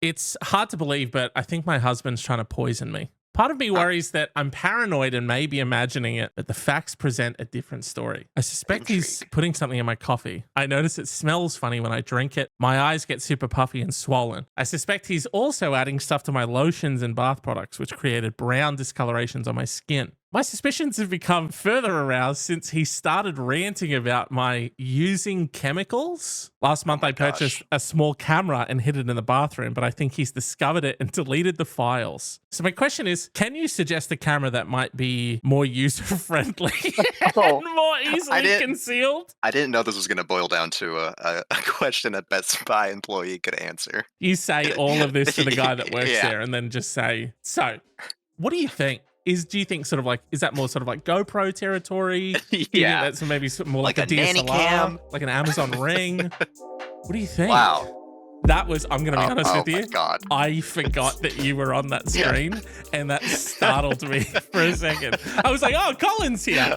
It's hard to believe, but I think my husband's trying to poison me. Part of me Huh, worries that I'm paranoid and maybe imagining it, but the facts present a different story. I suspect he's intrigue. putting something in my coffee. I notice it smells funny when I drink it. My eyes get super puffy and swollen. I suspect he's also adding stuff to my lotions and bath products, which created brown discolorations on my skin. My suspicions have become further aroused since he started ranting about my using chemicals. Last Oh month, my I purchased gosh. a small camera and hid it in the bathroom, but I think he's discovered it and deleted the files. So, my question is, can you suggest a camera that might be more user friendly Oh, and more I easily didn't. concealed? I didn't know this was going to boil down to a question a Best Buy employee could answer. You say all of this to the guy that works Yeah. there and then just say, so, what do you think? Do you think sort of like, is that more sort of like GoPro territory? Do you think Yeah. that's maybe more like Like a a nanny DSLR, cam. like an Amazon Ring? What do you think? Wow. That was, I'm going to be Oh, honest oh with my you, God. I forgot that you were on that Yeah. screen and that startled me for a second. I was like, oh, Colin's here.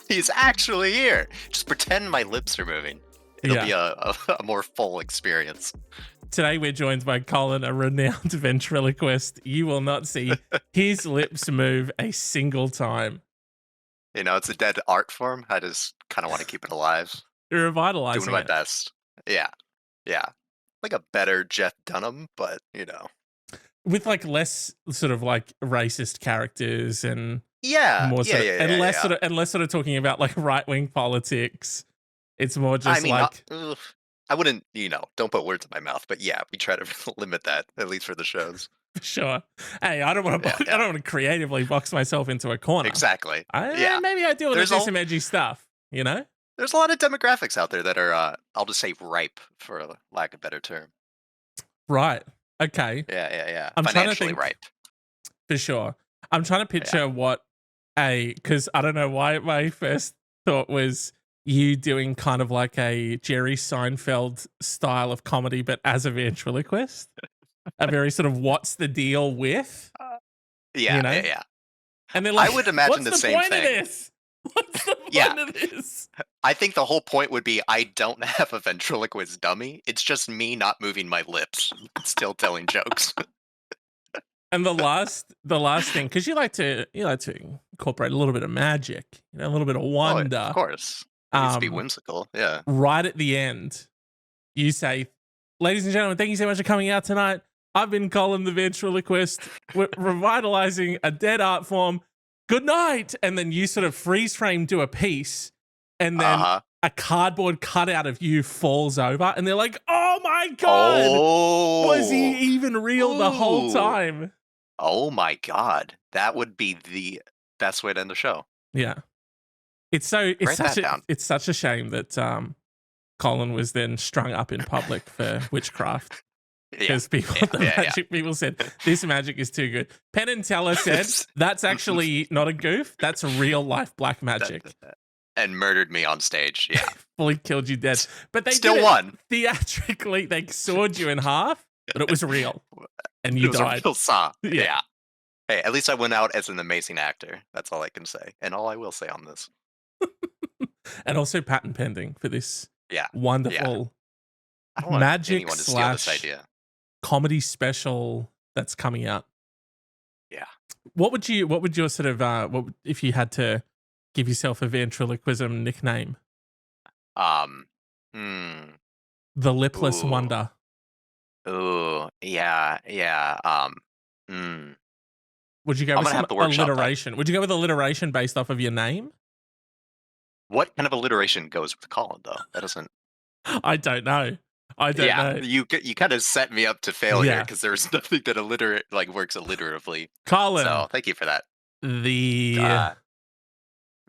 He's actually here. Just pretend my lips are moving. It'll Yeah. be a more full experience. Today we're joined by Collin, a renowned ventriloquist. You will not see his lips move a single time. You know, it's a dead art form. I just kind of want to keep it alive. You're Doing revitalizing my it. best. Yeah. Yeah. Like a better Jeff Dunham, but With like less sort of like racist characters and Yeah. more Yeah. sort of, Yeah. and Yeah. less Yeah. sort of, and less sort of talking about like right wing politics. It's more I just mean, not. like, Ugh. I wouldn't, don't put words in my mouth, but yeah, we try to limit that, at least for the shows. sure. Hey, I don't want Yeah. to, I Yeah. don't want to creatively box myself into a corner. Exactly. Yeah. Maybe I deal with There's some edgy stuff, you know? there's a lot of demographics out there that are, I'll just say ripe, for lack of a better term. Right. Okay. Yeah. Yeah. Yeah. I'm trying to Financially think ripe. for sure. I'm trying to Yeah. picture because I don't know why my first thought was you doing kind of like a Jerry Seinfeld style of comedy, but as a ventriloquist. A very sort of what's the deal with, Yeah. you know? Yeah. Yeah. And they're I like, would imagine what's the the same point of thing. this? What's the Yeah. point of this? I think the whole point would be I don't have a ventriloquist dummy. It's just me not moving my lips, still telling jokes. And the last thing, because you like to incorporate a little bit of magic, a little bit of Oh, of wonder. course. It needs to be Um, whimsical. Yeah. right at the end, you say, "Ladies and gentlemen, thank you so much for coming out tonight. I've been Colin the ventriloquist. We're revitalizing a dead art form. Good night." And then you sort of freeze frame do a piece, and then Uh-huh. a cardboard cutout of you falls over, and they're like, "Oh my god, was he Oh. even real the whole Ooh. time?" Oh my God. That would be the best way to end the show. Yeah, it's Write that down. such a shame that Colin was then strung up in public for witchcraft. Yeah. Because people, Yeah. the Yeah. Yeah. magic people said, this magic is too good. Penn and Teller said, that's actually not a goof. That's real life black magic. And murdered me on stage. Yeah. Fully killed you dead. But they Still did it won. theatrically. They sawed you in half, but it was real. And you It was died. a real saw. Yeah. Yeah. Hey, at least I went out as an amazing actor. That's all I can say. And all I will say on this. And also patent pending for this Yeah. wonderful I don't want magic anyone to steal this slash idea. comedy special that's coming out. Yeah. What would your sort of if you had to give yourself a ventriloquism nickname? Hmm. The Lipless Ooh. Wonder. Ooh. Yeah. Yeah. Would you go I'm with gonna some have to workshop that. alliteration? Would you go with alliteration based off of your name? What kind of alliteration goes with Colin, though? That doesn't. I don't know. I don't know. You kind of set me up to fail here Yeah. because there's nothing that works alliteratively. Colin, So thank you for that. the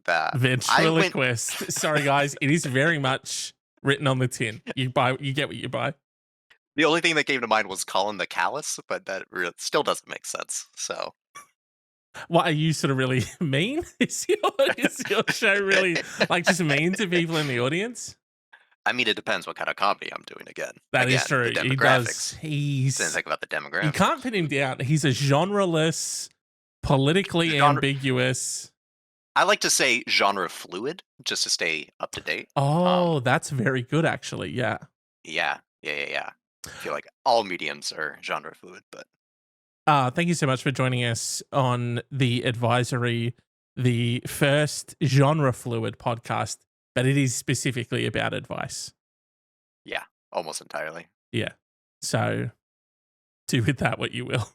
That ventriloquist. Sorry, guys. It is very much written on the tin. You get what you buy. The only thing that came to mind was Colin the Callous, but that still doesn't make sense. So What, are you sort of really mean? Is your show really like just mean to people in the audience? I mean, it depends what kind of comedy I'm doing. Again, That is true. The He demographics. does. Didn't think about the You demographics. can't pin him down. He's a genreless, politically Genre- ambiguous. I like to say genre fluid, just to stay up to date. Oh, that's very good, actually. Yeah. Yeah. I feel like all mediums are genre fluid, but Thank you so much for joining us on the advisory, the first genre fluid podcast, but it is specifically about advice. yeah, almost entirely. Yeah. So do with that what you will.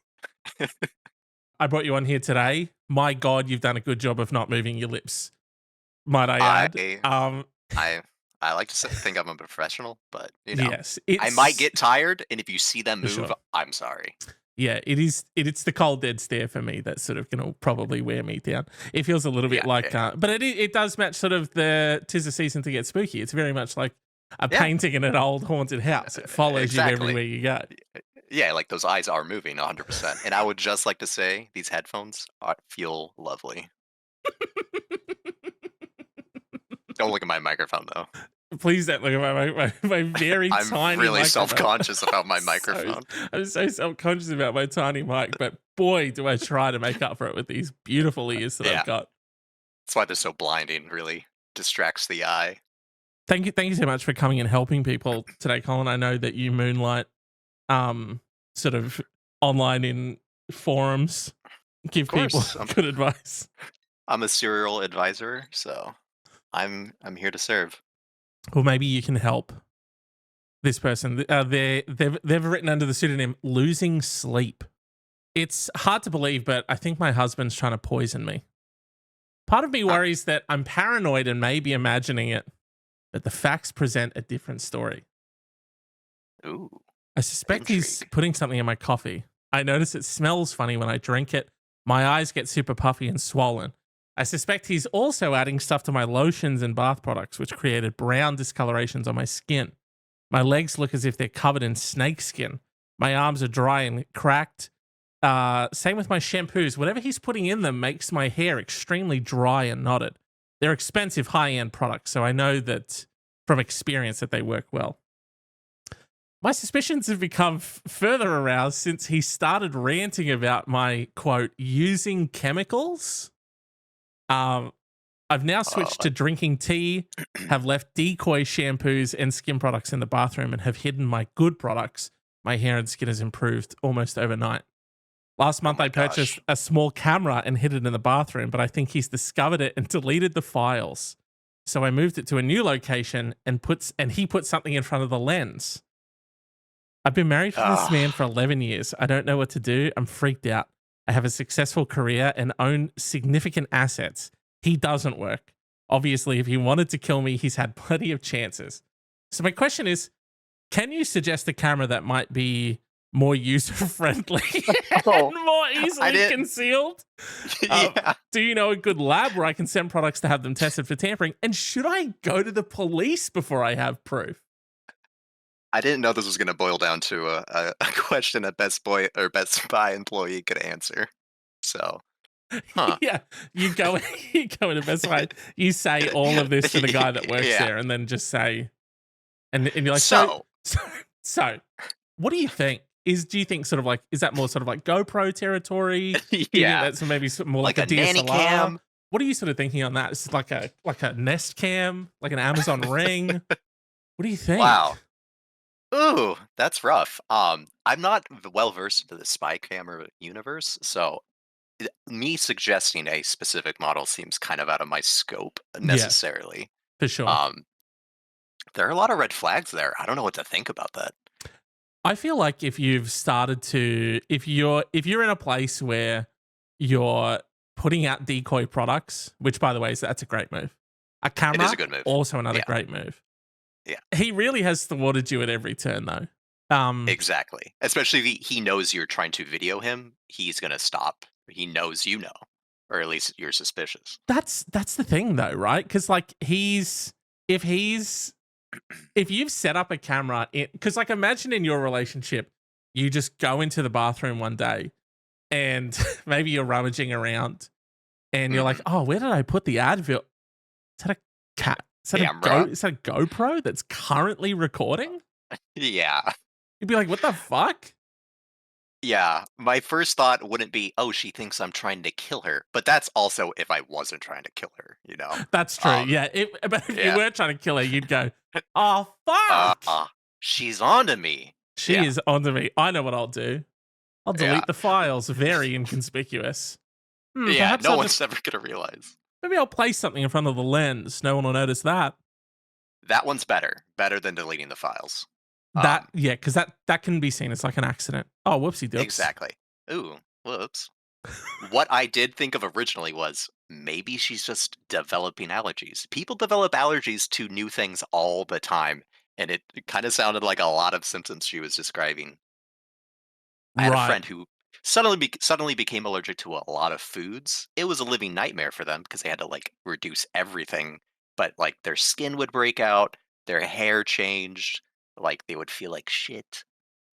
I brought you on here today. My God, you've done a good job of not moving your lips, might I add. I I I like to think I'm a professional, but Yes, I might it's get tired, and if you see them for move, sure. I'm sorry. Yeah, it is. It's the cold dead stare for me that's sort of going to probably wear me down. It feels a little bit Yeah, like, yeah, but it does match sort of the 'tis the season to get spooky. It's very much like a yeah, painting in an old haunted house. It follows you exactly. everywhere you go. Yeah, like those eyes are moving 100%. And I would just like to say these headphones feel lovely. Don't look at my microphone though. Please don't look at my very I'm tiny really microphone. self-conscious about my So, microphone. I'm so self conscious about my tiny mic, but boy, do I try to make up for it with these beautiful ears that I've Yeah, got. that's why they're so blinding. Really distracts the eye. Thank you so much for coming and helping people today, Colin. I know that you moonlight um sort of online in forums, Of give people course, good advice. I'm a serial advisor, so I'm here to serve. Well, maybe you can help this person. They've written under the pseudonym Losing Sleep. It's hard to believe, but I think my husband's trying to poison me. Part of me Huh. worries that I'm paranoid and maybe imagining it, but the facts present a different story. Ooh, I suspect he's intrigue. putting something in my coffee. I notice it smells funny when I drink it. My eyes get super puffy and swollen. I suspect he's also adding stuff to my lotions and bath products, which created brown discolorations on my skin. My legs look as if they're covered in snake skin. My arms are dry and cracked. Same with my shampoos. Whatever he's putting in them makes my hair extremely dry and knotted. They're expensive, high-end products, so I know that from experience that they work well. My suspicions have become further aroused since he started ranting about my, quote, using chemicals. I've now Oh, switched to drinking tea, have left decoy shampoos and skin products in the bathroom, and have hidden my good products. My hair and skin has improved almost overnight. Last oh month, my I purchased gosh. a small camera and hid it in the bathroom, but I think he's discovered it and deleted the files. So I moved it to a new location and he put something in front of the lens. I've been married to this man for Ah, 11 years. I don't know what to do. I'm freaked out. I have a successful career and own significant assets. He doesn't work. Obviously, if he wanted to kill me, he's had plenty of chances. So my question is, can you suggest a camera that might be more user friendly oh, and more I easily didn't. concealed? Yeah, Do you know a good lab where I can send products to have them tested for tampering? And should I go to the police before I have proof? I didn't know this was going to boil down to a question a Best Boy or Best Buy employee could answer. So, huh? Yeah, you go you go into Best Buy, you say all of this to the guy that works Yeah. there, and then just say, and you're like, So, so, so, what do you think? Do you think sort of like, is that more sort of like GoPro territory? Do you think yeah, that's maybe more like like a a nanny DSLR? cam. What are you sort of thinking on that? Is it like a Nest Cam, like an Amazon Ring? What do you Wow. think? Ooh, that's rough. I'm not well versed into the spy camera universe, so me suggesting a specific model seems kind of out of my scope Yeah, necessarily. for sure. Um, there are a lot of red flags there. I don't know what to think about that. I feel like if you've started to if you're in a place where you're putting out decoy products, which by the way, that's a great move. A It is a camera, good move. also another Yeah, great move. yeah, He really has thwarted you at every turn though. exactly. Especially if he knows you're trying to video him, he's gonna stop. He knows you know, or at least you're suspicious. That's the thing though, right? Because like if he's if you've set up a camera, because like imagine in your relationship, you just go into the bathroom one day and maybe you're rummaging around and you're like, Hmm. oh, where did I put the Advil? Is that a cat? Camera. Is that a GoPro that's currently recording? Yeah. You'd be like, what the fuck? Yeah, my first thought wouldn't be, "Oh, she thinks I'm trying to kill her," but that's also if I wasn't trying to kill her, you know? That's true. Um, Yeah. But if you yeah. were trying to kill her, you'd go, oh Uh, fuck. she's onto me. She Yeah, is onto me. I know what I'll do. I'll yeah, delete the files. Very inconspicuous. yeah. Perhaps No I'll one's just ever gonna realize. maybe I'll place something in front of the lens. No one will notice that. That one's better than deleting the files. That yeah, because that can be seen as like an accident. Oh, whoopsie doops. Exactly. Ooh, whoops. What I did think of originally was maybe she's just developing allergies. People develop allergies to new things all the time, and it kind of sounded like a lot of symptoms she was describing. I had a Right. friend who suddenly became allergic to a lot of foods. It was a living nightmare for them because they had to like reduce everything. But like their skin would break out, their hair changed, like they would feel like shit.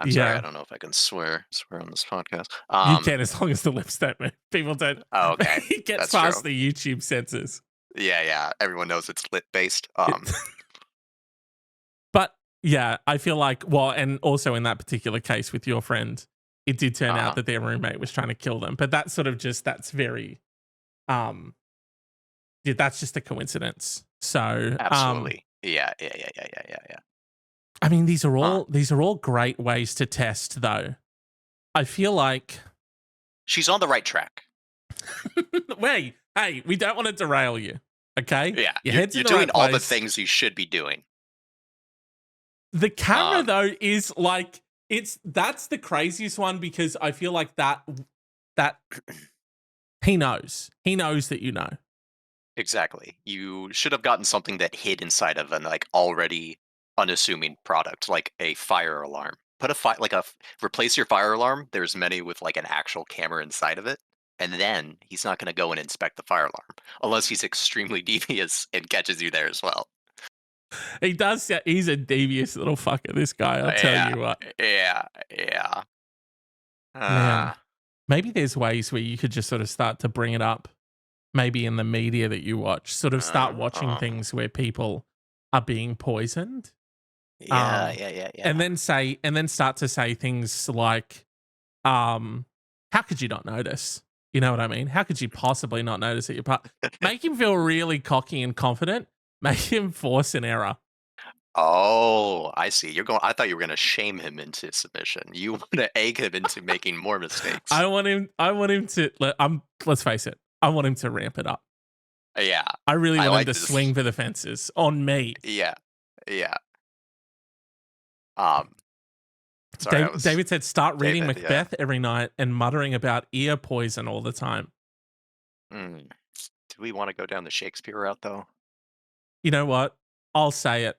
I'm sorry, I Yeah. don't know if I can swear on this podcast. You can as long as the lips don't move. People don't Oh, okay, get that's true. past the YouTube censors. Yeah, yeah, everyone knows it's lit based. But yeah, I feel like well, and also in that particular case with your friend, it did turn out Uh-huh, that their roommate was trying to kill them. But that's sort of just that's very um yeah, that's just a coincidence. So absolutely. Yeah, yeah, yeah, yeah, yeah, yeah, yeah. I mean Huh. these are all great ways to test though. I feel like She's on the right track. wait, hey, we don't want to derail you. Okay? Yeah, Your you're head's in you're the doing right all the place. things you should be doing. The camera Um, though is like that's the craziest one because I feel like that he knows. He knows that you know. exactly. You should have gotten something that hid inside of an like already unassuming product, like a fire alarm. Put a replace your fire alarm. There's many with like an actual camera inside of it, and then he's not going to go and inspect the fire alarm unless he's extremely devious and catches you there as well. He does. He's a devious little fucker. This guy, I'll tell Yeah, you what, yeah, yeah. man. Uh, Maybe there's ways where you could just sort of start to bring it up. Maybe in the media that you watch, sort of start watching uh, things where people are being poisoned. yeah, Um, yeah, yeah, yeah. and then start to say things like, how could you not notice? You know what I mean? How could you possibly not notice that you're part? Make him feel really cocky and confident. Make him force an error. Oh, I see. You're going. I thought you were going to shame him into submission. You want to egg him into making more mistakes. I want him to. Let's face it. I want him to ramp it up. Yeah, I really I want him like to this. swing for the fences on me. Yeah, yeah. Um, sorry, I was David said, start reading David. Yeah. Macbeth every night and muttering about ear poison all the time. Mm. Do we want to go down the Shakespeare route though? You know what? I'll say it.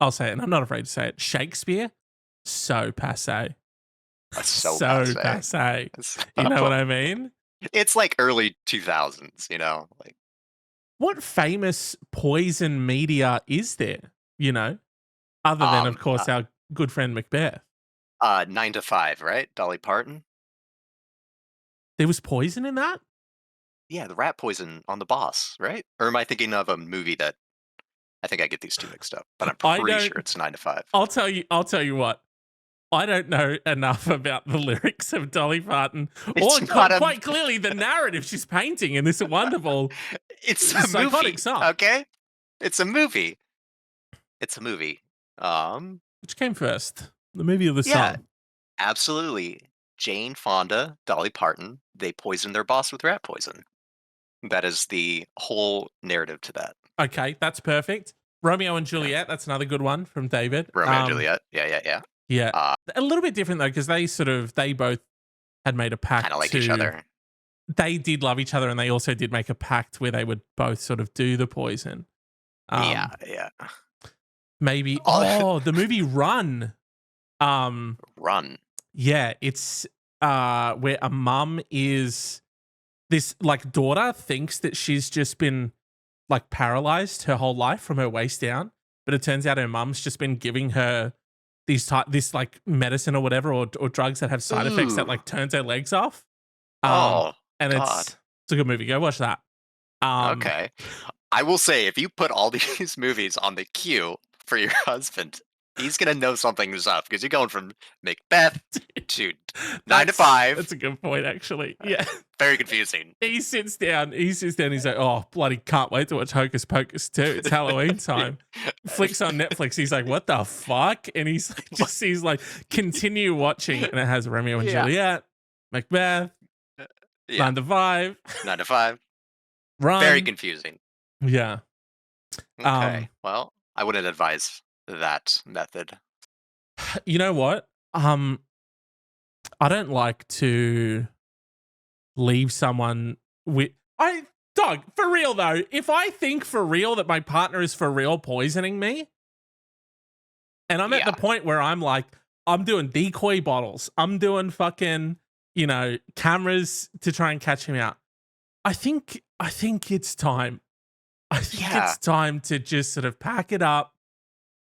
I'll say it, and I'm not afraid to say it. Shakespeare, so passe. That's so So passe. passe. So- You know what I mean? it's like early 2000s. Like What famous poison media is there? You know, other than, of um, course, our good friend Macbeth. 9 to 5, right? Dolly Parton. There was poison in that? Yeah, the rat poison on the boss, right? Or am I thinking of a movie that I think I get these two mixed up, but I'm I pretty don't. sure it's 9 to 5. I'll tell you what. I don't know enough about the lyrics of Dolly Parton or It's not a quite clearly the narrative she's painting in this wonderful it's a psychotic movie, song. okay? It's a movie. It's a movie. Which came first? The movie or the Yeah, song? absolutely. Jane Fonda, Dolly Parton, they poisoned their boss with rat poison. That is the whole narrative to that. Okay, that's perfect. Romeo and Yeah. Juliet, that's another good one from David. Romeo and Juliet. Yeah, yeah, yeah. Yeah. Uh, A little bit different though, because they both had made a kind pact of like each to other. they did love each other and they also did make a pact where they would both sort of do the poison. Yeah, Um yeah. maybe Oh, the movie Run. Um run. yeah, it's where a mum is this like daughter thinks that she's just been like paralyzed her whole life from her waist down, but it turns out her mum's just been giving her this like medicine or whatever or drugs that have side effects that Ooh. like turns her legs off. Um, Oh, and God. it's a good movie. Go watch that. Um, Okay. I will say, if you put all these movies on the queue for your husband, He's gonna know something's up because you're going from Macbeth to 9 to That's 5. a good point, actually. Yeah. Very confusing. He sits down, he's like, oh, bloody can't wait to watch Hocus Pocus 2. It's Halloween time. Flicks on Netflix. He's like, what the fuck? And he's like, he's like, continue watching. And it has Romeo and Yeah. Juliet, Macbeth, Yeah. 9 to 5, 9 to 5. Run. Very confusing. Yeah. Okay. Well, I wouldn't advise that method. You know what? I don't like to leave someone with dog, for real though, if I think for real that my partner is for real poisoning me, and I'm at the point where I'm like, I'm doing decoy bottles, I'm doing fucking, cameras to try and catch him out. I think it's time. I think it's time to just sort of pack it up.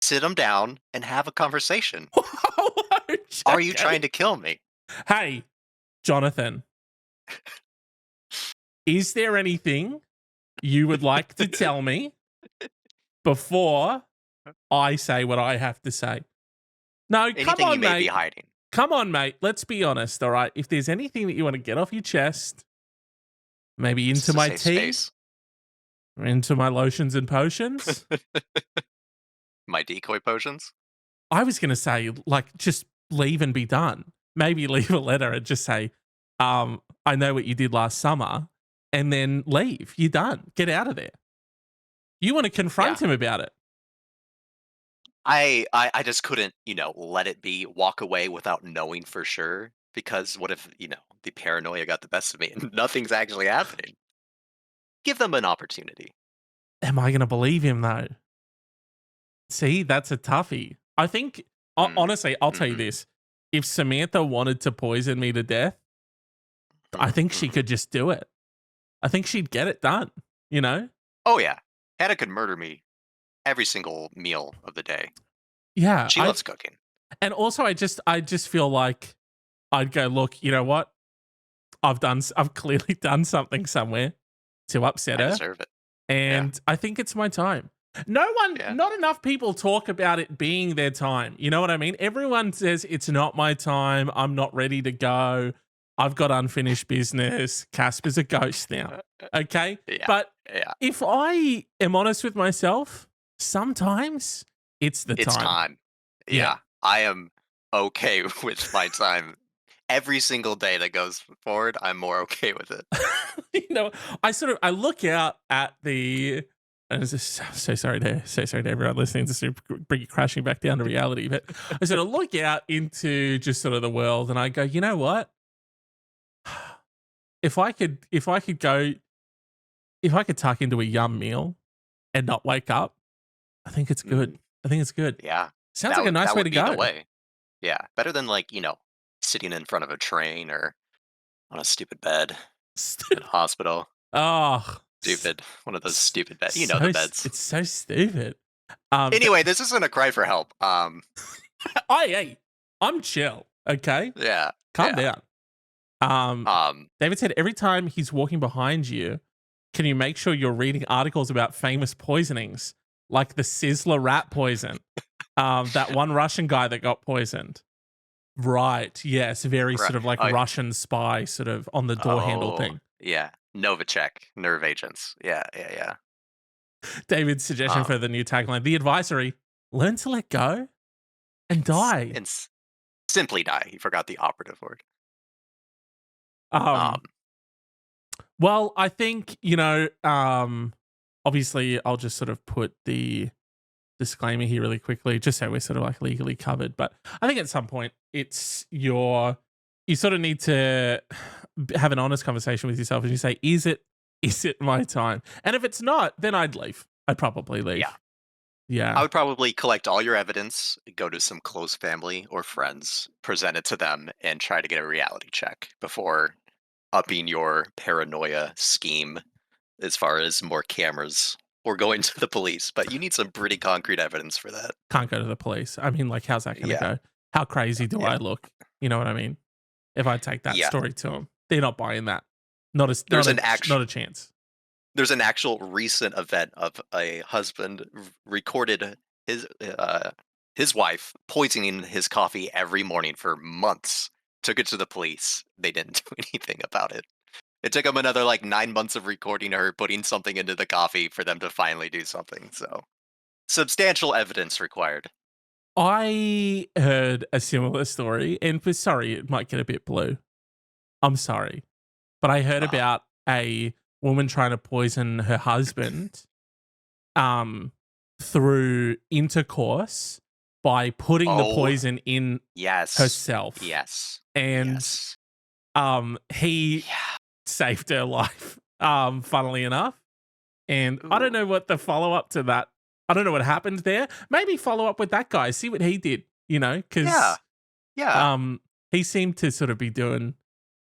Sit him down and have a conversation. Okay. Are you trying to kill me? Hey, Jonathan, is there anything you would like to tell me before I say what I have to say? No, Anything come on, you may mate. be hiding. Come on, mate. Let's be honest, all right? If there's anything that you want to get off your chest, maybe into my tea, into my lotions and potions. My decoy potions? I was going to say, like, just leave and be done. Maybe leave a letter and just say, I know what you did last summer, and then leave. You're done. Get out of there. You want to confront him about it. I just couldn't, let it be, walk away without knowing for sure. Because what if, the paranoia got the best of me and nothing's actually happening? Give them an opportunity. Am I going to believe him though? See, that's a toughie. I think, honestly, I'll tell you this. If Samantha wanted to poison me to death, I think she could just do it. I think she'd get it done, Oh, yeah. Hannah could murder me every single meal of the day. Yeah. She loves cooking. And also, I just feel like I'd go, look, you know what? I've clearly done something somewhere to upset her. I deserve it. And I think it's my time. Not enough people talk about it being their time. You know what I mean? Everyone says it's not my time. I'm not ready to go. I've got unfinished business. Casper's a ghost now. Okay? But if I am honest with myself, sometimes it's the time. It's time. Yeah. I am okay with my time. Every single day that goes forward, I'm more okay with it. I look out at the... And I'm just so sorry to everyone listening to bring you crashing back down to reality. But I sort of look out into just sort of the world and I go, you know what? If I could tuck into a yum meal and not wake up, I think it's good. I think it's good. Yeah. Sounds like a nice way to go. Yeah. Better than sitting in front of a train or on a stupid bed in a hospital. Oh, stupid. One of those stupid beds. The beds. It's so stupid. Anyway, this isn't a cry for help. I'm chill. Okay. Yeah. Calm down. David said every time he's walking behind you, can you make sure you're reading articles about famous poisonings, like the Sizzler rat poison, that one Russian guy that got poisoned. Right. Yes. Very sort of like Russian spy sort of on the door handle thing. Yeah. Novichok, nerve agents. Yeah. David's suggestion for the new tagline, the advisory, learn to let go and die. And simply die. He forgot the operative word. Well, I think, obviously I'll just sort of put the disclaimer here really quickly, just so we're sort of like legally covered. But I think at some point you sort of need to have an honest conversation with yourself and you say, is it my time? And if it's not, then I'd leave. I'd probably leave. Yeah. I would probably collect all your evidence, go to some close family or friends, present it to them, and try to get a reality check before upping your paranoia scheme as far as more cameras or going to the police. But you need some pretty concrete evidence for that. Can't go to the police. I mean, like, how's that going to go? How crazy do I look? You know what I mean? If I take that story to them, they're not buying that. Not a chance. There's an actual recent event of a husband recorded his his wife poisoning his coffee every morning for months. Took it to the police. They didn't do anything about it. It took them another like 9 months of recording her putting something into the coffee for them to finally do something. So substantial evidence required. I heard a similar story, and for sorry, it might get a bit blue. I'm sorry. But I heard Uh, about a woman trying to poison her husband um through intercourse by putting the oh, poison in yes. herself. Yes. And Yes. he Yeah. saved her life, funnily enough. And I don't Ooh. know what the follow up to that. I don't know what happened there. Maybe follow up with that guy, see what he did, Yeah. because Yeah. he seemed to sort of be doing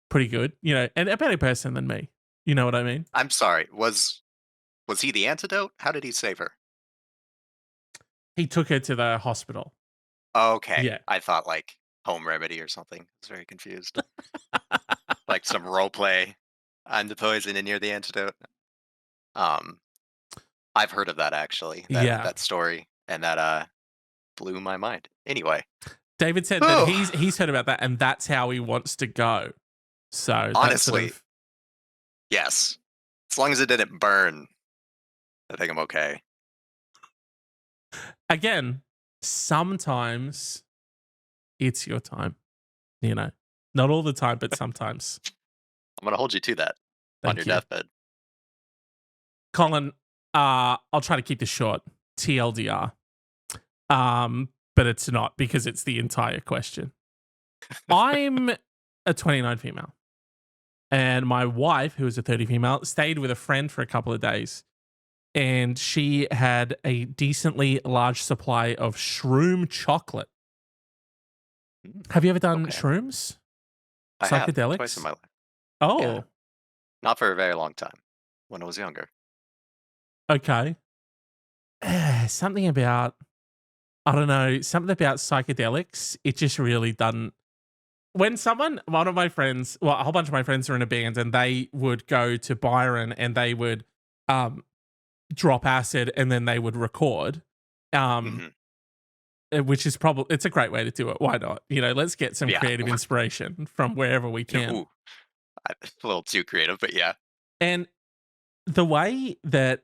pretty good, and a better person than me. You know what I mean? I'm sorry. Was he the antidote? How did he save her? He took her to the hospital. Okay. Yeah. I thought like home remedy or something. I was very confused. Like some role play. I'm the poison and you're the antidote. Um, I've heard of that actually. That Yeah. that story and that blew my mind. Anyway. David said that Oh, he's heard about that and that's how he wants to go. So that's sort honestly, of yes. As long as it didn't burn, I think I'm okay. again, sometimes it's your time, you know. Not all the time, but sometimes. I'm gonna hold you to that on your Thank you. deathbed. Colin, I'll try to keep this short. TLDR. But it's not because it's the entire question. I'm a 29 female, and my wife, who is a 30 female, stayed with a friend for a couple of days, and she had a decently large supply of shroom chocolate. Mm, Have you ever done okay. shrooms? I have twice in Psychedelics? my life. Yeah. Oh, Not for a very long time. When I was younger. okay. Something about, I don't know, something about psychedelics. It just really doesn't. When one of my friends, well, a whole bunch of my friends are in a band and they would go to Byron and they would um, drop acid and then they would record, um, Mhm. which is probably, it's a great way to do it. Why not? Let's get some Yeah. creative inspiration from wherever we can. Ooh, a little too creative, but yeah. And the way that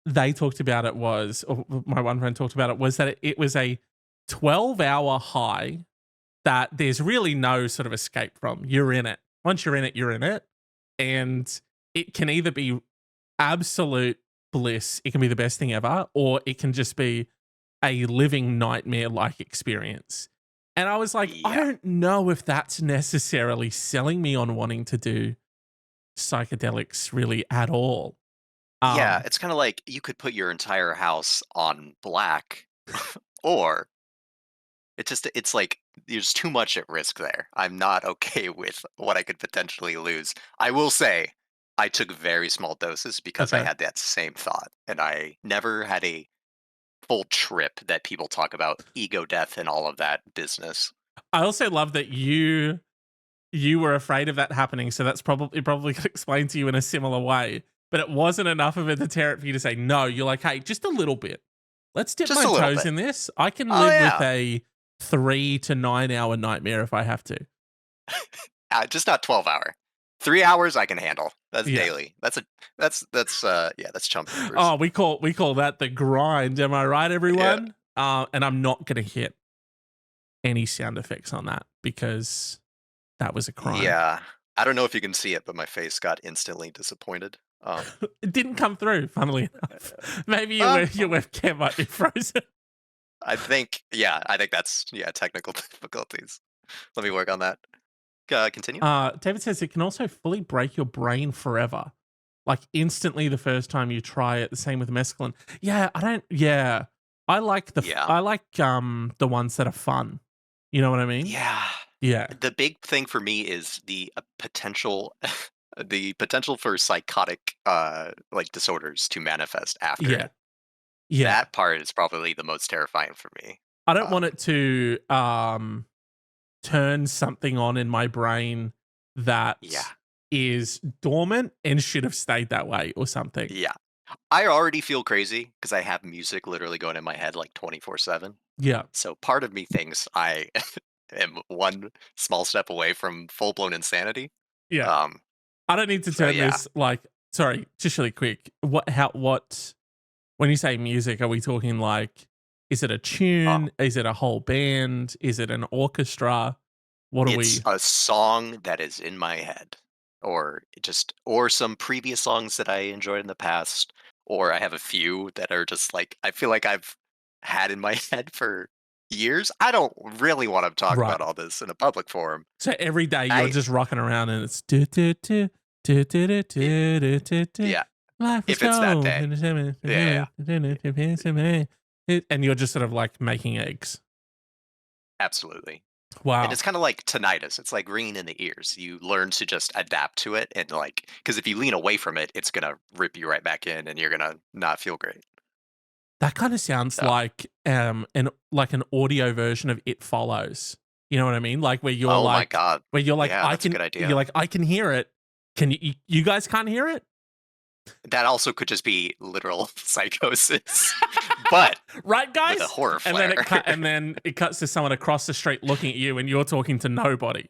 they talked about it was, or my one friend talked about it, was that it was a 12-hour high that there's really no sort of escape from. You're in it. Once you're in it, you're in it. And it can either be absolute bliss, it can be the best thing ever, or it can just be a living nightmare like experience. And I was like, I Yeah. don't know if that's necessarily selling me on wanting to do psychedelics really at all. Yeah, Um, it's kinda like you could put your entire house on black, or it's like there's too much at risk there. I'm not okay with what I could potentially lose. I will say, I took very small doses because I okay. had that same thought, and I never had a full trip that people talk about, ego death and all of that business. I also love that you were afraid of that happening, so that's probably could explain to you in a similar way. But it wasn't enough of a deterrent for you to say no. You're like, hey, just a little bit. Let's dip Just my a little toes bit. in this. I can Oh, live with yeah. a 3 to 9 hour nightmare if I have to. Just not 12-hour. 3 hours I can handle. That's Yeah. daily. Yeah, that's chump numbers. Oh, we call that the grind. Am I right, Yeah. everyone? And I'm not gonna hit any sound effects on that because that was a crime. Yeah. I don't know if you can see it, but my face got instantly disappointed. It didn't come through, funnily enough. Maybe your Well, webcam might be frozen. I think that's, yeah, technical difficulties. Let me work on that. Continue? David says it can also fully break your brain forever. Like instantly the first time you try it. The same with mescaline. Yeah, I don't. Yeah, Yeah. I like the ones that are fun. You know what I mean? Yeah. Yeah, The big thing for me is the potential the potential for psychotic like disorders to manifest after yeah, it. yeah. That part is probably the most terrifying for me. I don't want Um it to turn something on in my brain yeah. that is dormant and should have stayed that way or something. Yeah. I already feel crazy because I have music literally going in my head like 24/7. Yeah. So part of me thinks I am one small step away from full blown insanity. Yeah. Um, I don't need to so turn yeah. this like, sorry, just really quick. What, when you say music, are we talking like, is it a Oh, tune? Is it a whole band? Is it an orchestra? What are it's we? a song that is in my head, or some previous songs that I enjoyed in the past, or I have a few that are just like I feel like I've had in my head for years. I don't really want to talk Right. about all this in a public forum. So every day you're I just rocking around and it's do do do do do do it, do do do do. yeah, Life was if it's that gold. day, yeah, And you're just sort of like making eggs. absolutely. And Wow. it's kind of like tinnitus. It's like ringing in the ears. You learn to just adapt to it, and like, because if you lean away from it, it's gonna rip you right back in, and you're gonna not feel great. That kind of sounds So, like an audio version of It Follows. You know what I mean? Like oh my god, yeah, that's a good you're idea. like I can hear it. Can you guys can't hear it? That also could just be literal psychosis, but Right, with a guys? horror And then flair. it cuts to someone across the street looking at you and you're talking to nobody.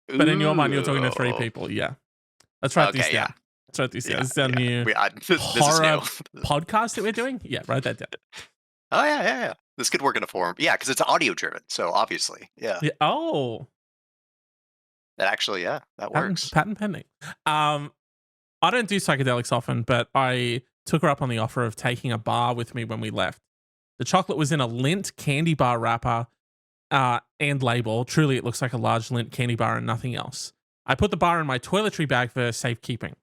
But in your mind you're talking to three Ooh. people. Yeah. Let's write these Okay, yeah, down. Let's write these down. yeah, This is our yeah. new This is new. horror podcast that we're doing. Yeah, write that down. Oh yeah, yeah, yeah. This could work in a forum. Yeah, because it's audio driven. So obviously, yeah, Yeah. Oh, that actually, yeah, that works. patent pending. I don't do psychedelics often, but I took her up on the offer of taking a bar with me when we left. The chocolate was in a lint candy bar wrapper and label. Truly, it looks like a large lint candy bar and nothing else. I put the bar in my toiletry bag for safekeeping.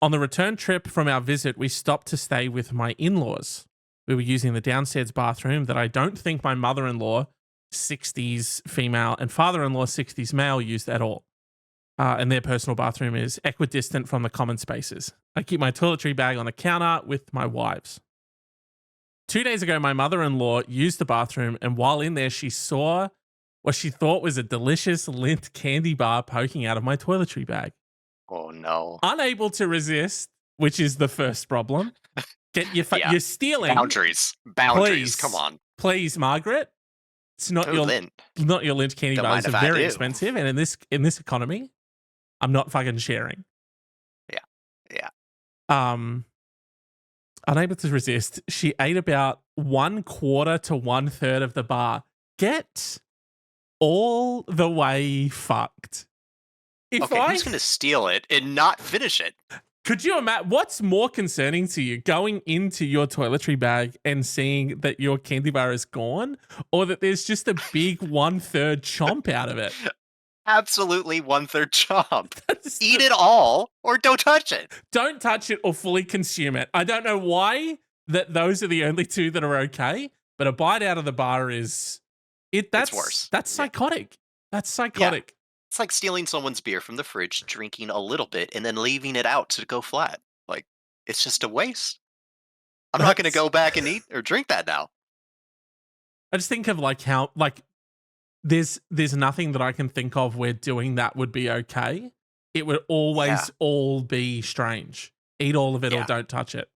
On the return trip from our visit, we stopped to stay with my in laws. We were using the downstairs bathroom that I don't think my mother in law, 60s female, and father in law, 60s male, used at all. And their personal bathroom is equidistant from the common spaces. I keep my toiletry bag on the counter with my wives. 2 days ago, my mother in law used the bathroom, and while in there, she saw what she thought was a delicious lint candy bar poking out of my toiletry bag. Oh no. Unable to resist, which is the first problem. Yeah. You're stealing. Boundaries. Please, Come on. please, Margaret. It's not Oh, your Lynn. not your lint candy Don't bars. mind Are if I very do. expensive, and in this economy, I'm not fucking sharing. Yeah. Yeah. Um, Unable to resist, she ate about 1/4 to 1/3 of the bar. Get all the way fucked. Okay, who's gonna steal it and not finish it? Could you imagine what's more concerning to you, going into your toiletry bag and seeing that your candy bar is gone, or that there's just a big 1/3 chomp out of it? Absolutely 1/3 chomp. That's Eat it all or don't touch it. Don't touch it or fully consume it. I don't know why that those are the only two that are okay, but a bite out of the bar is It's worse. That's Yeah. psychotic. That's Yeah. psychotic. It's like stealing someone's beer from the fridge, drinking a little bit, and then leaving it out to go flat. Like, it's just a waste. I'm not gonna That's- go back and eat or drink that now. I just think of like how like there's nothing that I can think of where doing that would be okay. It would always Yeah. all be strange. Eat all of it or Yeah. don't touch it.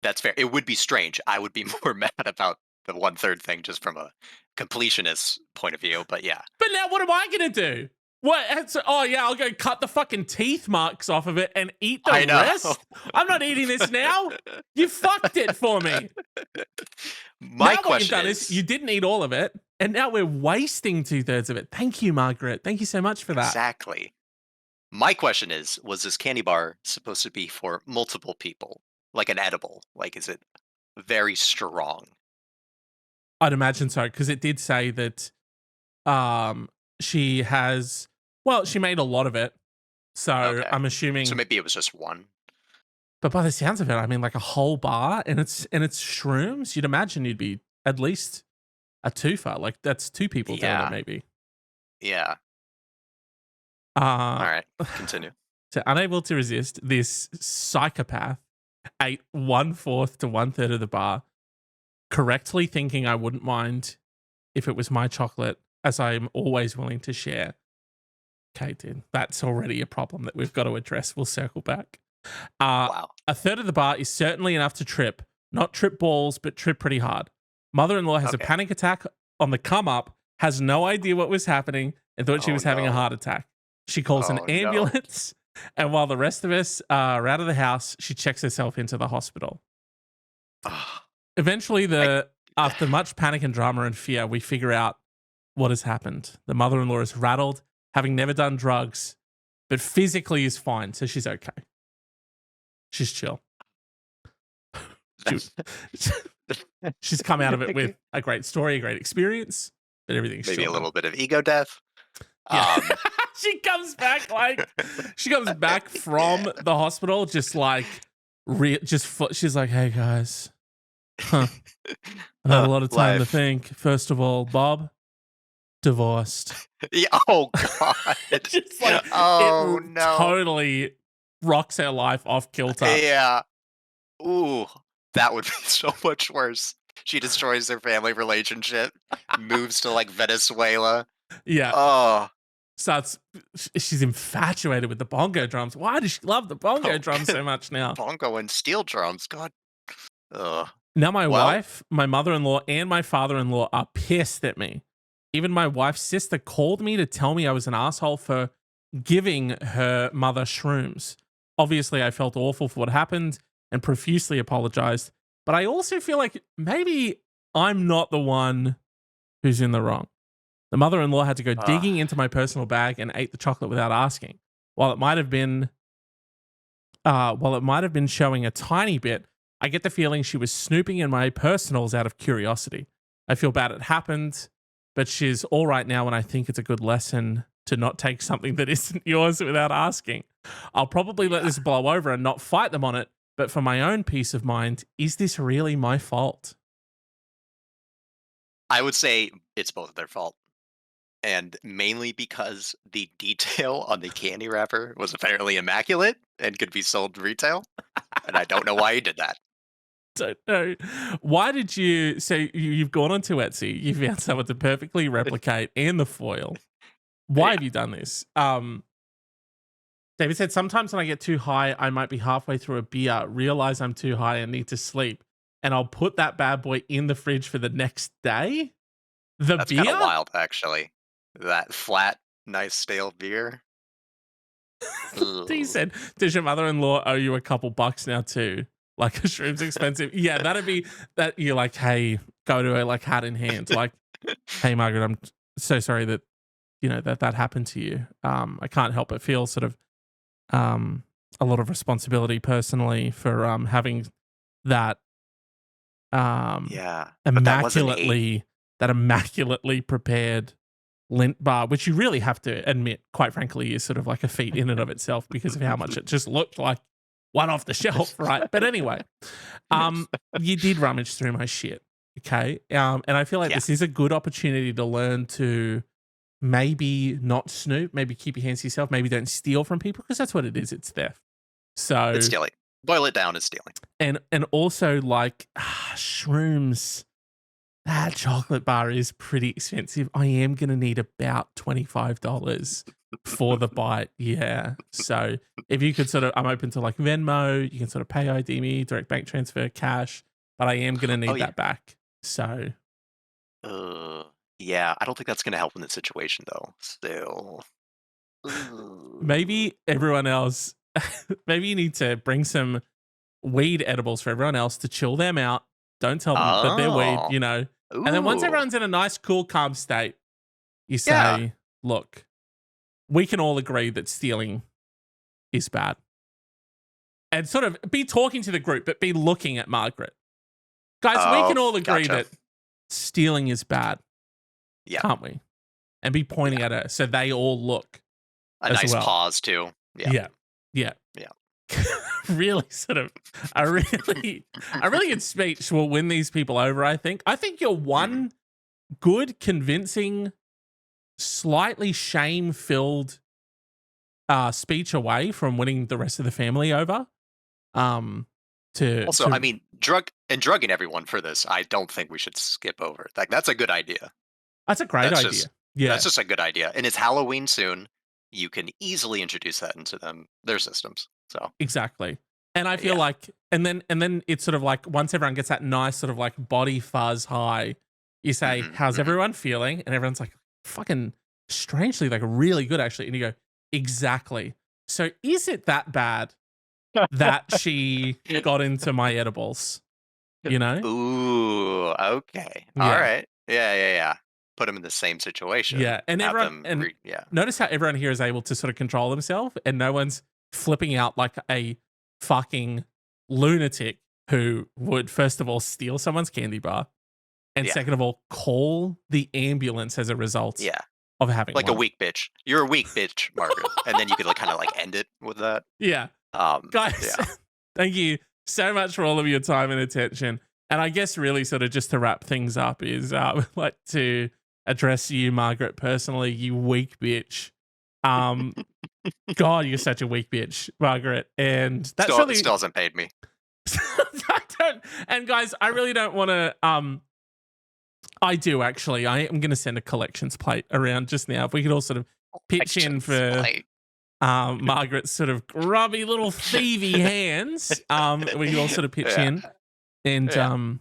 That's fair. It would be strange. I would be more mad about the 1/3 thing just from a completionist point of view, but yeah. But now what am I gonna do? Oh yeah, I'll go cut the fucking teeth marks off of it and eat the I know. rest. I'm not eating this now. You fucked it for me. My Now what you've question done is you didn't eat all of it, and now we're wasting 2/3 of it. Thank you, Margaret. Thank you so much for that. exactly. My question is, was this candy bar supposed to be for multiple people? Like an edible? Like, is it very strong? I'd imagine so, because it did say that she has she made a lot of it. So Okay. I'm assuming So maybe it was just one. but by the sounds of it, I mean like a whole bar and it's shrooms, you'd imagine you'd be at least a twofer. Like that's two people doing Yeah. it maybe. Yeah. Uh All right. Continue. So unable to resist, this psychopath ate 1/4 to 1/3 of the bar, correctly thinking I wouldn't mind if it was my chocolate, as I'm always willing to share. Okay, dude, that's already a problem that we've got to address. We'll circle back. Wow. 1/3 of the bar is certainly enough to trip. Not trip balls, but trip pretty hard. Mother-in-law has a Okay. panic attack on the come up, has no idea what was happening, and thought she Oh was having a no. heart attack. She calls an Oh no. ambulance, and while the rest of us are out of the house, she checks herself into the hospital. Ugh, Eventually, I after much panic and drama and fear, we figure out what has happened. The mother-in-law is rattled, having never done drugs, but physically is fine, so she's okay. She's chill. She- she's come out of it with a great story, a great experience, but everything's maybe chill a now. little bit of ego death. Yeah. Um, She comes back from the hospital just like she's like, "Hey guys, I've had a lot of time to life. think. First of all, Bob divorced." Yeah, oh god. Just like Oh no. totally rocks her life off kilter. Yeah. Ooh, that would be so much worse. She destroys their family relationship, moves to like Venezuela. Yeah. Oh, Starts she's infatuated with the bongo drums. Why does she love the bongo drums so much now? bongo and steel drums. God. Ugh. Now my Well, wife, my mother-in-law, and my father-in-law are pissed at me. Even my wife's sister called me to tell me I was an asshole for giving her mother shrooms. Obviously, I felt awful for what happened and profusely apologized. But I also feel like maybe I'm not the one who's in the wrong. The mother-in-law had to go uh, digging into my personal bag and ate the chocolate without asking. While it might have been showing a tiny bit, I get the feeling she was snooping in my personals out of curiosity. I feel bad it happened, but she's all right now, and I think it's a good lesson to not take something that isn't yours without asking. I'll probably let this blow over and not fight them on it, but for my own peace of mind, is this really my fault? I would say it's both their fault. And mainly because the detail on the candy wrapper was apparently immaculate and could be sold retail. And I don't know why he did that. Don't know. Why did you? So you've gone onto Etsy, you found someone to perfectly replicate and the foil. Why Yeah. have you done this? David said, sometimes when I get too high, I might be halfway through a beer, realize I'm too high and need to sleep, and I'll put that bad boy in the fridge for the next day. The That's kind of beer? wild, actually. That flat, nice stale beer. He Ugh. said, does your mother-in-law owe you a couple bucks now too? Like a shroom's expensive. Yeah, that'd be that you're like, hey, go to her like hat in hand. Like, hey Margaret, I'm so sorry that that happened to you. I can't help but feel sort of a lot of responsibility personally for having that Yeah, but that wasn't hate. immaculately prepared lint bar, which you really have to admit, quite frankly, is sort of like a feat in and of itself because of how much it just looked like one off the shelf, right? But anyway, you did rummage through my shit, okay? And I feel like Yeah, this is a good opportunity to learn to maybe not snoop, maybe keep your hands to yourself, maybe don't steal from people because that's what it is. It's theft. it's So stealing. Boil it down, it's stealing. and also like shrooms. That chocolate bar is pretty expensive. I am gonna need about $25 for the bite. Yeah. So if you could I'm open to like Venmo, you can sort of pay ID me, direct bank transfer, cash, but I am gonna Oh need yeah. that back. So Yeah, I don't think that's gonna help in this situation though. Still. Ugh. maybe everyone else, maybe you need to bring some weed edibles for everyone else to chill them out. Don't tell them that they're weed, Oh. And then once Ooh. everyone's in a nice, cool, calm state, you Yeah. say, look, we can all agree that stealing is bad. And sort of be talking to the group, but be looking at Margaret. Guys, we Oh, can all agree gotcha. that stealing is bad, Yeah. can't we? And be pointing Yeah. at her so they all look A as nice well. pause too. Yeah. Yeah. Yeah. Yeah. Really sort of a really good speech will win these people over, I think. I think you're one good, convincing, slightly shame-filled speech away from winning the rest of the family over. Also, I mean, drugging everyone for this, I don't think we should skip over. Like, that's a good idea. That's a great That's idea. just Yeah, that's just a good idea. And it's Halloween soon. You can easily introduce that into their systems. So exactly. And I feel Yeah. like, and then it's sort of like once everyone gets that nice sort of like body fuzz high, you say, Mhm, "How's mhm. everyone feeling?" And everyone's like, "Fucking strangely, like really good actually." And you go, "Exactly." So is it that bad that she got into my edibles? You know? Ooh, okay. Yeah. Alright. Yeah, yeah, yeah. Put them in the same situation. Yeah. And Have everyone, them and yeah. notice how everyone here is able to sort of control themselves and no one's flipping out like a fucking lunatic who would, first of all, steal someone's candy bar. And Yeah, second of all, call the ambulance as a result yeah. of having Like a one. weak bitch. You're a weak bitch, Margaret. And then you could, like, kinda, like, end it with that. Yeah. Guys, Yeah. thank you so much for all of your time and attention. And I guess really sort of just to wrap things up is I would like to address you, Margaret, personally, you weak bitch. Um, God, you're such a weak bitch, Margaret. And that's really Still hasn't paid me. I don't, and guys, I really don't want to I do actually. I am going to send a collections plate around just now. If we could all sort of pitch in Actions for plate. Margaret's sort of grubby little thievy hands, we could all sort of pitch Yeah, in. And yeah.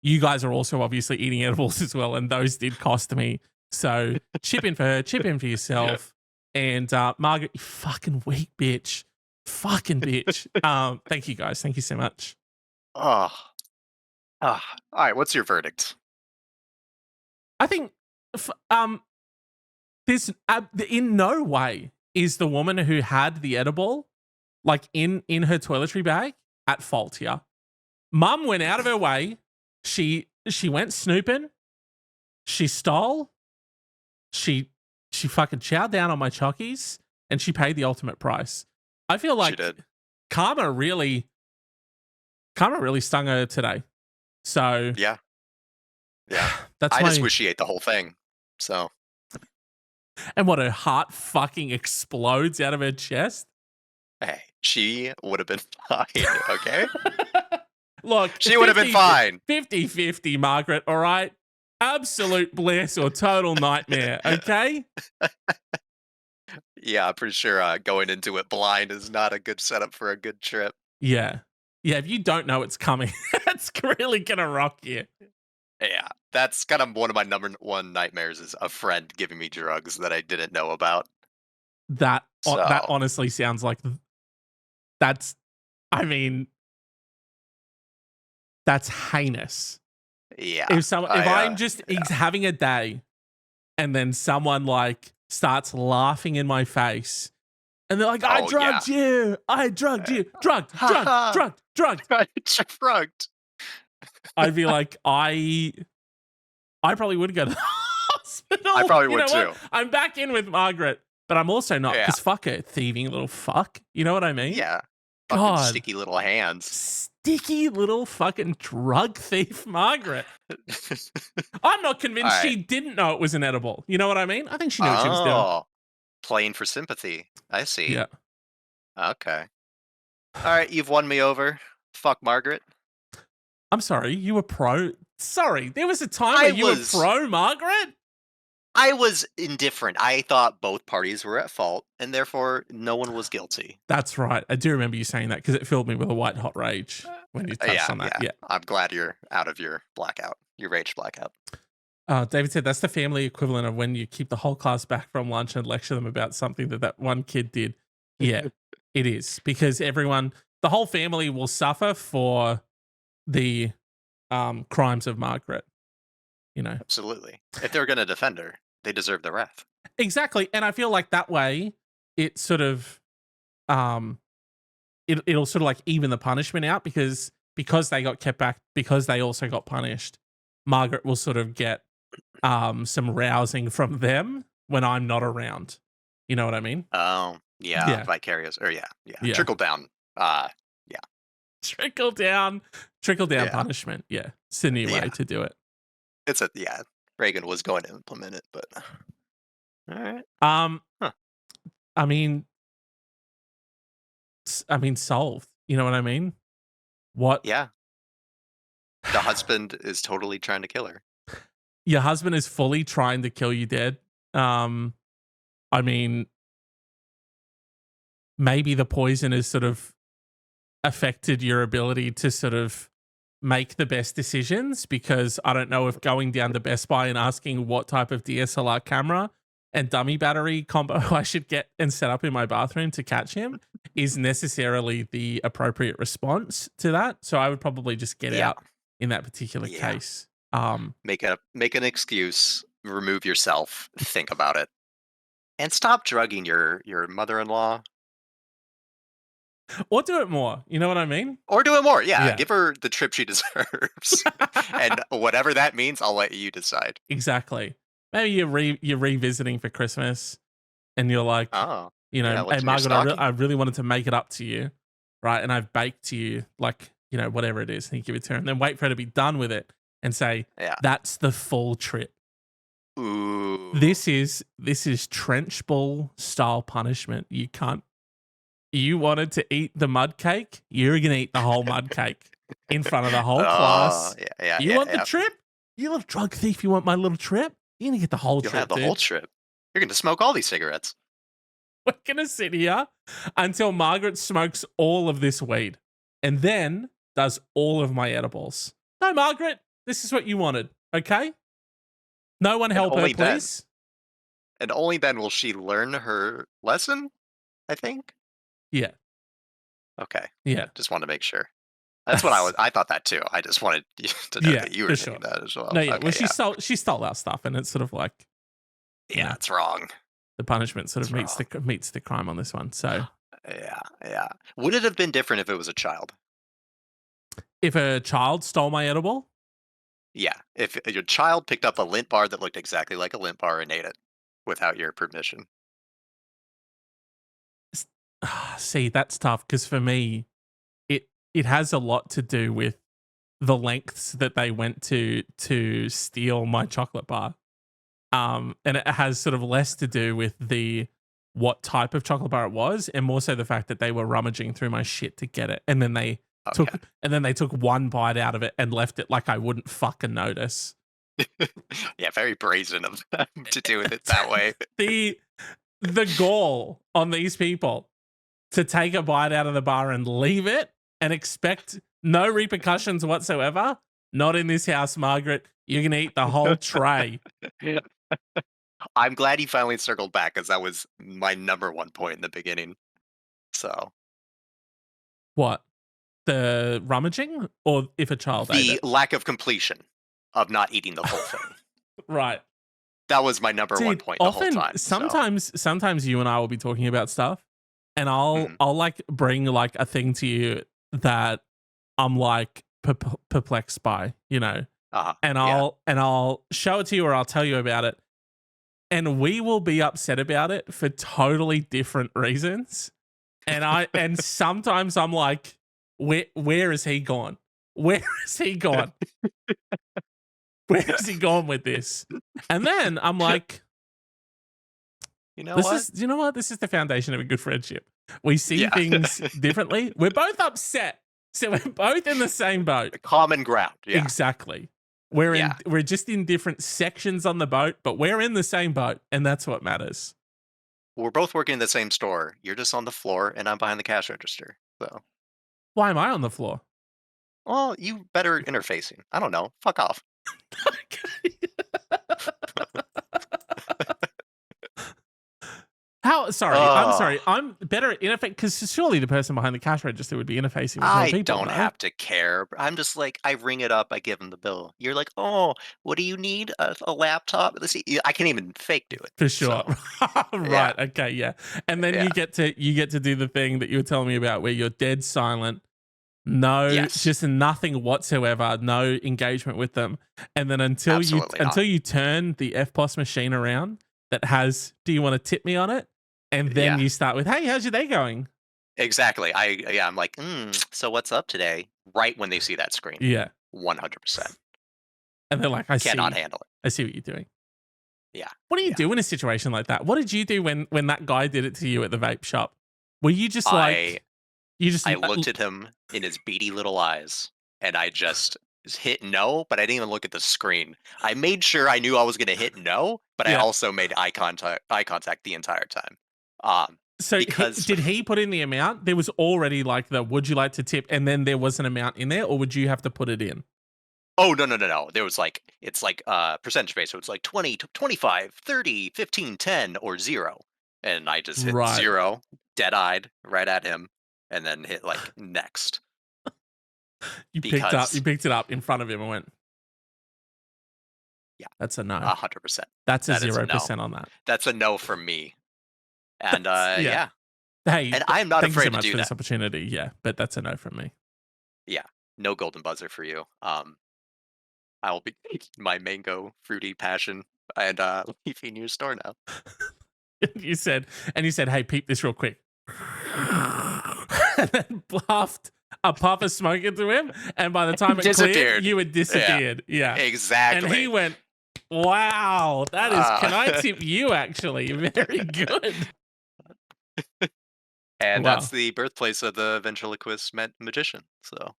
you guys are also obviously eating edibles as well, and those did cost me. So chip in for her, chip in for yourself. And Margaret, you fucking weak bitch. Fucking bitch. Thank you guys. Thank you so much. Oh. Alright, what's your verdict? I think f- this in no way is the woman who had the edible like in her toiletry bag at fault here. Mum went out of her way. She went snooping. She stole. She she fucking chowed down on my chockies and she paid the ultimate price. I feel She like did. karma really karma really stung her today. So Yeah, yeah. that's I just my, wish she ate the whole thing. So, and what, her heart fucking explodes out of her chest. hey, she would have been fine, okay? Look, She would have been fine. 50-50, Margaret, all right? Absolute bliss or total nightmare, okay? Yeah, I'm pretty sure, going into it blind is not a good setup for a good trip. Yeah. Yeah, if you don't know it's coming, it's really gonna rock you. Yeah, that's kind of one of my number one nightmares is a friend giving me drugs that I didn't know about. That So, honestly sounds like that's, I mean, that's heinous. yeah, If I, I'm just having a day and then someone like starts laughing in my face and they're like, I oh, yeah. drugged you. I drugged you. Drugged, drugged, Haha, drugged, drugged. got drugged. I'd be like, I probably would go to the hospital. I probably You would know what? too. I'm back in with Margaret, but I'm also not Yeah, because fuck her, thieving little fuck. You know what I mean? yeah. Fucking God, sticky little hands. sticky little fucking drug thief, Margaret. I'm not convinced she Alright. didn't know it was an edible. You know what I mean? I think she knew what she was doing. Oh, playing for sympathy. I see. Yeah. Okay. Alright, you've won me over. Fuck Margaret. I'm sorry, you were pro. Sorry, there was a time where I you were was pro Margaret? I was indifferent. I thought both parties were at fault, and therefore no one was guilty. That's right. I do remember you saying that because it filled me with a white hot rage when you touched Yeah, on that. yeah. Yeah. I'm glad you're out of your blackout, your rage blackout. David said that's the family equivalent of when you keep the whole class back from lunch and lecture them about something that one kid did. Yeah, it is because the whole family will suffer for the crimes of Margaret. You know, Absolutely. If they were going to defend her, they deserve the wrath. exactly. And I feel like that way it sort of um it'll sort of like even the punishment out because they got kept back because they also got punished. Margaret will sort of get some rousing from them when I'm not around. You know what I mean? Oh, yeah, Yeah. vicarious, or yeah, yeah, Yeah. trickle down. Yeah, Trickle down yeah, punishment. Yeah. It's the new way yeah. to do it. Yeah. Reagan was going to implement it, but all right. Um, Huh. I mean, solved. You know what I mean? What Yeah, the husband is totally trying to kill her. your husband is fully trying to kill you dead. Um, I mean, maybe the poison is sort of affected your ability to sort of make the best decisions, because I don't know if going down to Best Buy and asking what type of DSLR camera and dummy battery combo I should get and set up in my bathroom to catch him is necessarily the appropriate response to that. So I would probably just get Yeah. out in that particular Yeah. case. Make an excuse, remove yourself, think about it, and stop drugging your mother-in-law. Or do it more. You know what I mean? Or do it more. Yeah, Yeah. give her the trip she deserves. And whatever that means, I'll let you decide. Exactly. Maybe you're revisiting for Christmas and you're like, Oh, you yeah, know, "Hey, what's in your Margaret, stocking? I really wanted to make it up to you, right? And I've baked you like, you know, whatever it is." And you give it to her and then wait for her to be done with it and say, Yeah. "That's the full trip. Ooh. This is trench ball style punishment. You wanted to eat the mud cake? You're going to eat the whole mud cake in front of the whole Oh, class. yeah, You yeah, want the yeah. trip? You little drug thief, you want my little trip? You're going to get the whole You'll trip, have the dude. whole trip. You're gonna smoke all these cigarettes. We're going to sit here until Margaret smokes all of this weed and then does all of my edibles. No, Margaret, this is what you wanted, okay? No one And help her, only then. please. And only then will she learn her lesson, I think? Yeah, Okay. yeah, Just wanted to make sure. That's what I thought that too. I just wanted you to know yeah, that you were for thinking sure. that as well. No, yeah. Okay, Well, yeah. she stole our stuff, and it's sort of like, you Yeah, know, it's wrong. the punishment sort It's of wrong. meets the crime on this one. So, Yeah, yeah. Would it have been different if it was a child? if a child stole my edible, Yeah. If your child picked up a lint bar that looked exactly like a lint bar and ate it without your permission. see, that's tough because for me, it has a lot to do with the lengths that they went to steal my chocolate bar. And it has sort of less to do with the what type of chocolate bar it was, and more so the fact that they were rummaging through my shit to get it, and then Okay. they took one bite out of it and left it like I wouldn't fucking notice. Yeah, very brazen of them to do it that way. the the gall on these people to take a bite out of the bar and leave it and expect no repercussions whatsoever. Not in this house, Margaret. You're gonna eat the whole tray. I'm glad you finally circled back because that was my number one point in the beginning. So What? The rummaging, or if a child ate the it? lack of completion of not eating the whole thing. Right. That was my number one Dude, point the whole often time. So, sometimes you and I will be talking about stuff and mhm. I'll like bring like a thing to you that I'm like perplexed by, you know. Uh-huh. And Yeah. I'll show it to you or I'll tell you about it. And we will be upset about it for totally different reasons. And sometimes I'm like, where is he gone? Where is he gone? Where is he going with this? And then I'm like, You know this what? is, you know what? This is the foundation of a good friendship. We see Yeah. things differently. We're both upset. So we're both in the same boat. Common ground. Yeah. Exactly. Yeah. We're just in different sections on the boat, but we're in the same boat, and that's what matters. We're both working in the same store. You're just on the floor and I'm behind the cash register. So, Why am I on the floor? well, you better interfacing. I don't know. Fuck off. How? Sorry, I'm Oh, sorry. I'm better at interface because surely the person behind the cash register would be interfacing with more I people. don't No? have to care. I'm just like, I ring it up. I give him the bill. You're like, oh, what do you need? A laptop? Let's see. I can't even fake do it. For sure. So, yeah. Right. Okay. Yeah. And then Yeah. you get to do the thing that you were telling me about where you're dead silent. No, Yes. just nothing whatsoever. No engagement with them. And then Absolutely not. until you turn the FPOS machine around that has, do you want to tip me on it? And then Yeah. you start with, hey, how's your day going? Exactly. I'm like, so what's up today? Right when they see that screen. Yeah. 100%. And they're like, Cannot handle it. I see what you're doing. Yeah. What do you Yeah. do in a situation like that? What did you do when that guy did it to you at the vape shop? Were you just I like, you just I looked at him in his beady little eyes and I just hit no, but I didn't even look at the screen. I made sure I knew I was going to hit no, but I yeah. also made eye contact the entire time. Um, So because did he put in the amount? There was already like the would you like to tip, and then there was an amount in there, or would you have to put it in? oh, no. There was like it's like percentage based, so it's like 20 to 25, 30, 15, 10, or 0. And I just hit Right. 0, dead-eyed right at him, and then hit like next You because picked it up in front of him and went, yeah, that's a no. 100%. That's a That is a no. 0% on that. That's a no from me. And Yeah. yeah. Hey, And I am not thank you so afraid to much do for this that. opportunity. Yeah, but that's a no from me. Yeah. No golden buzzer for you. I will be taking my mango fruity passion and leaving your store now. you said, hey, peep this real quick. And then puffed a puff of smoke into him. And by the time it cleared, Disappeared. you had disappeared. Yeah. Exactly. And he went, wow, that is, can I Uh, tip you actually? Very good. and Wow. that's the birthplace of the ventriloquist magician. So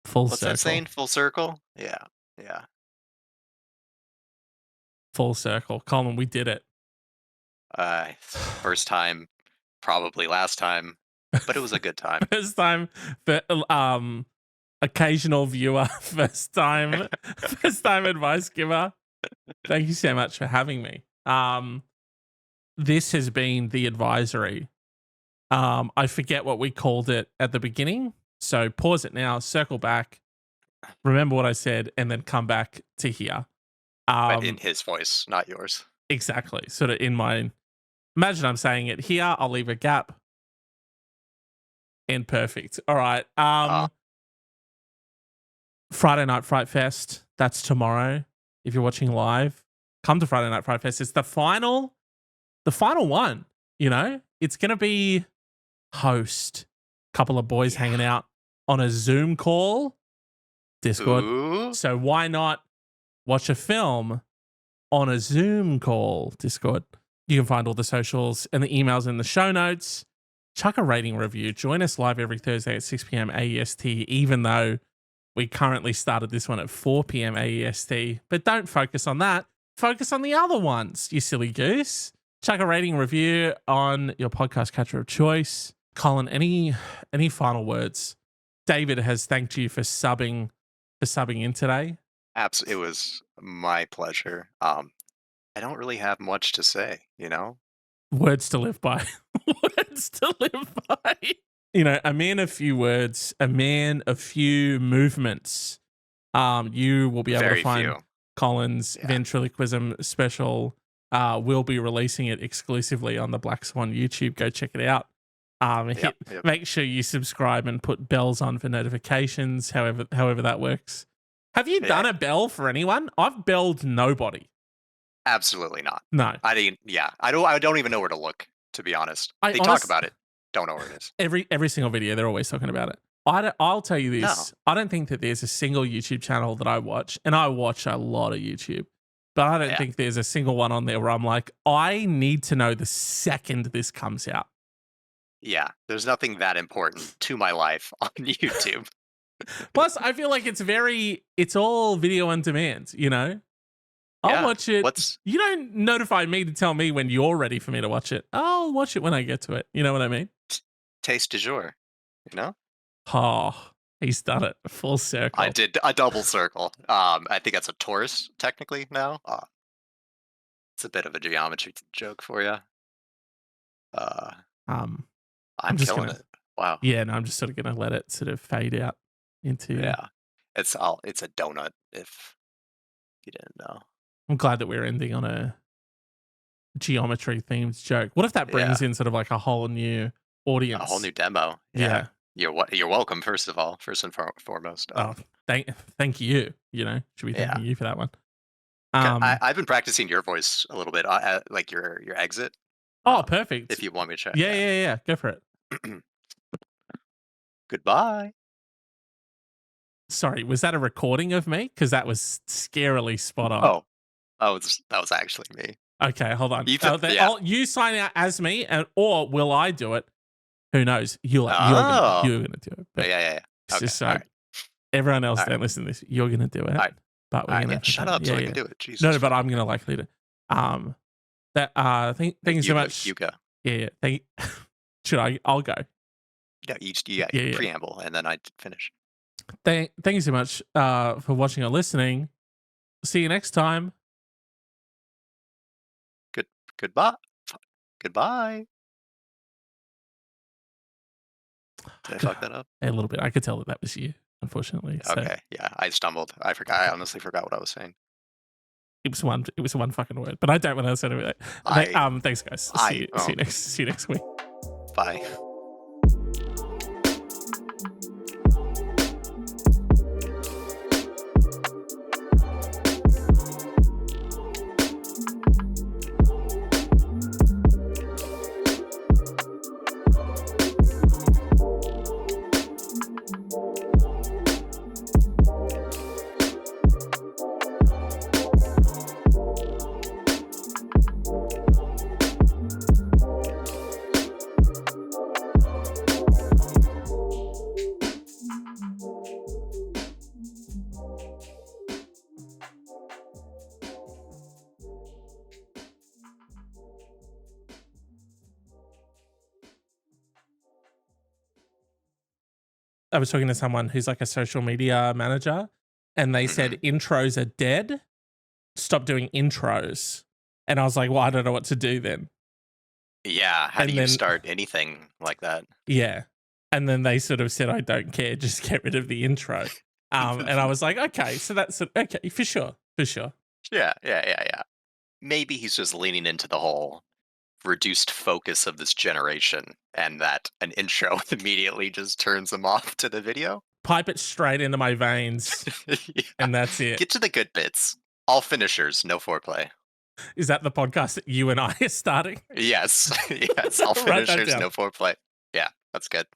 Full what's circle. that saying? Full circle? Yeah. Yeah. Full circle. Colin, we did it. First time, probably last time, but it was a good time. First time for occasional viewer, first time advice giver. Thank you so much for having me. This has been the advisory. I forget what we called it at the beginning. So pause it now, circle back, remember what I said, and then come back to here. But in his voice, not yours. Exactly. Sort of in my, imagine I'm saying it here. I'll leave a gap. And perfect. All right. Friday Night Fright Fest. That's tomorrow. If you're watching live, come to Friday Night Fright Fest. It's the final one. You know, it's gonna be host, couple of boys hanging out on a Zoom call, Discord. Ooh. So why not watch a film on a Zoom call, Discord? You can find all the socials and the emails in the show notes. Chuck a rating review. Join us live every Thursday at 6 p.m. AEST, even though we currently started this one at 4 p.m. AEST. But don't focus on that. Focus on the other ones, you silly goose. Chuck a rating review on your podcast catcher of choice. Colin, any final words? David has thanked you for subbing in today. Absolutely, it was my pleasure. I don't really have much to say, you know? Words to live by. Words to live by. You know, a man of few words, a man of few movements. You will be able Very to find few. Colin's ventriloquism special. We'll be releasing it exclusively on the Black Swan YouTube. Go check it out. Make sure you subscribe and put bells on for notifications, however that works. Have you done a bell for anyone? I've belled nobody. Absolutely not. No. I didn't. Yeah, I don't even know where to look. To be honest, they talk about it. Don't know where it is. Every single video, they're always talking about it. I'll tell you this. No. I don't think that there's a single YouTube channel that I watch, and I watch a lot of YouTube, but I don't think there's a single one on there where I'm like, I need to know the second this comes out. Yeah, there's nothing that important to my life on YouTube. Plus, I feel like it's all video on demand, you know? I'll watch it. You don't notify me to tell me when you're ready for me to watch it. I'll watch it when I get to it. You know what I mean? Taste du jour, you know? Oh, he's done it. Full circle. I did a double circle. I think that's a torus, technically, now. It's a bit of a geometry joke for you. I'm just killing it. Wow. Yeah, no, I'm just sort of going to let it sort of fade out into... Yeah. It's a donut, if you didn't know. I'm glad that we're ending on a geometry themed joke. What if that brings in sort of like a whole new audience? A whole new demo. Yeah. You're welcome, first and foremost. Thank you. You know, should be thanking you for that one. I've been practicing your voice a little bit, like your exit. Oh, perfect. If you want me to check. Yeah. Go for it. Goodbye. Sorry, was that a recording of me? Because that was scarily spot on. Oh, that was actually me. Okay, hold on. You sign out as me, or will I do it? Who knows? You're gonna do it. But yeah. Okay. Just so everyone else don't listen to this. You're gonna do it. Right. But we're gonna shut up so I can do it. Jesus. No, but I'm gonna likely to. Thank you so much. Yuka. Yeah. Should I? I'll go. Yeah, Yeah, yeah. preamble, and then I finish. Thank you so much for watching or listening. See you next time. Good goodbye. Goodbye. Did I fuck that up? A little bit. I could tell that was you, unfortunately. So Okay, yeah, I stumbled. I forgot. I honestly forgot what I was saying. it was one. It was one fucking word. But I don't want to say it. Thanks, guys. See you next week. Bye. I was talking to someone who's like a social media manager, and they said intros are dead. Stop doing intros. And I was like, well, I don't know what to do then. Yeah, how do you start anything like that? Yeah. And then they sort of said, I don't care, just get rid of the intro. And I was like, okay, so that's okay, for sure. Yeah. Maybe he's just leaning into the whole reduced focus of this generation, and that an intro immediately just turns him off to the video. Pipe it straight into my veins, Yeah. and that's it. Get to the good bits. All finishers, no foreplay. Is that the podcast that you and I are starting? Yes. Yes. All Write that finishers, down. no foreplay. Yeah, that's good.